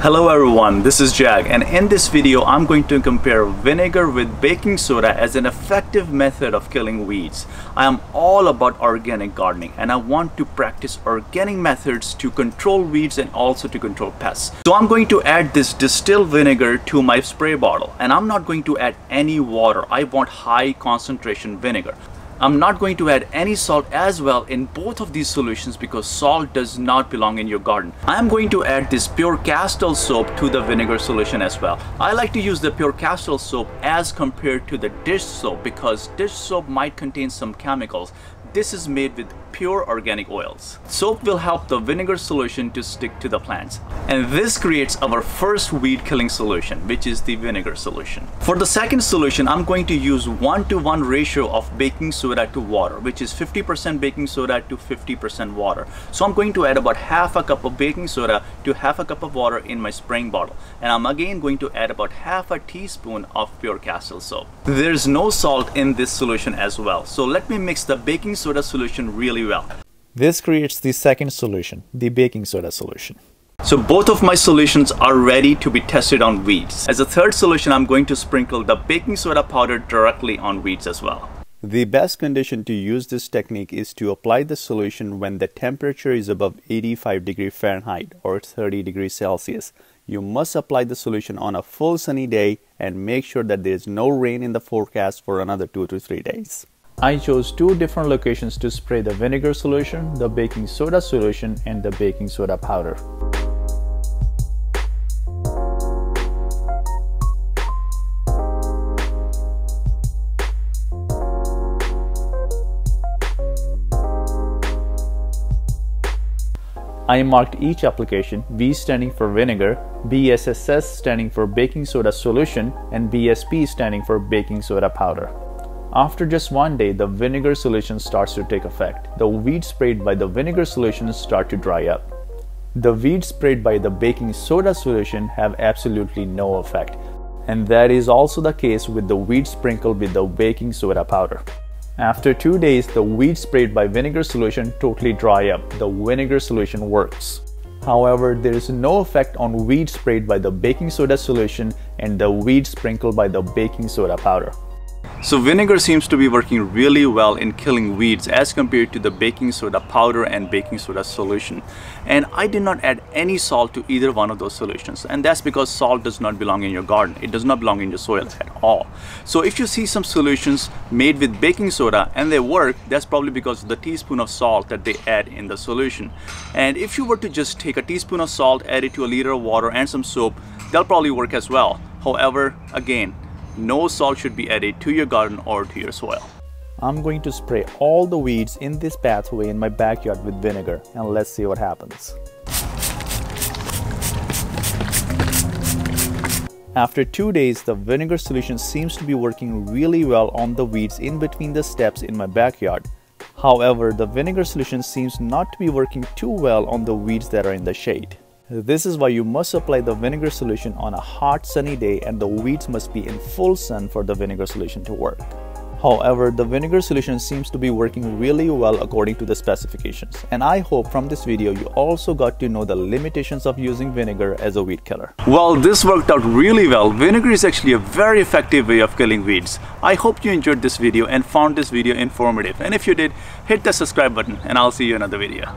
Hello everyone, this is Jag, and in this video I'm going to compare vinegar with baking soda as an effective method of killing weeds. I am all about organic gardening and I want to practice organic methods to control weeds and also to control pests. So I'm going to add this distilled vinegar to my spray bottle, and I'm not going to add any water. I want high concentration vinegar. I'm not going to add any salt as well in both of these solutions because salt does not belong in your garden. I am going to add this pure castile soap to the vinegar solution as well. I like to use the pure castile soap as compared to the dish soap because dish soap might contain some chemicals. This is made with pure organic oils. Soap will help the vinegar solution to stick to the plants. And this creates our first weed killing solution, which is the vinegar solution. For the second solution, I'm going to use 1:1 ratio of baking soda to water, which is 50% baking soda to 50% water. So I'm going to add about half a cup of baking soda to half a cup of water in my spraying bottle. And I'm again going to add about half a teaspoon of pure castile soap. There's no salt in this solution as well. So let me mix the baking soda solution really well. This creates the second solution, the baking soda solution. So both of my solutions are ready to be tested on weeds. As a third solution, I'm going to sprinkle the baking soda powder directly on weeds as well. The best condition to use this technique is to apply the solution when the temperature is above 85 degrees Fahrenheit or 30 degrees Celsius. You must apply the solution on a full sunny day and make sure that there is no rain in the forecast for another 2 to 3 days. I chose two different locations to spray the vinegar solution, the baking soda solution, and the baking soda powder. I marked each application, V standing for vinegar, BSSS standing for baking soda solution, and BSP standing for baking soda powder. After just one day, the vinegar solution starts to take effect. The weeds sprayed by the vinegar solution start to dry up. The weeds sprayed by the baking soda solution have absolutely no effect. And that is also the case with the weeds sprinkled with the baking soda powder. After 2 days, the weeds sprayed by vinegar solution totally dry up. The vinegar solution works. However, there is no effect on weeds sprayed by the baking soda solution and the weeds sprinkled by the baking soda powder. So vinegar seems to be working really well in killing weeds as compared to the baking soda powder and baking soda solution. And I did not add any salt to either one of those solutions. And that's because salt does not belong in your garden. It does not belong in your soil at all. So if you see some solutions made with baking soda and they work, that's probably because of the teaspoon of salt that they add in the solution. And if you were to just take a teaspoon of salt, add it to a liter of water and some soap, they'll probably work as well. However, again, no salt should be added to your garden or to your soil. I'm going to spray all the weeds in this pathway in my backyard with vinegar, and let's see what happens. After 2 days, the vinegar solution seems to be working really well on the weeds in between the steps in my backyard. However, the vinegar solution seems not to be working too well on the weeds that are in the shade. This is why you must apply the vinegar solution on a hot sunny day, and the weeds must be in full sun for the vinegar solution to work. However, the vinegar solution seems to be working really well according to the specifications, and I hope from this video you also got to know the limitations of using vinegar as a weed killer. Well, this worked out really well. Vinegar is actually a very effective way of killing weeds. I hope you enjoyed this video and found this video informative, and if you did, hit the subscribe button and I'll see you in another video.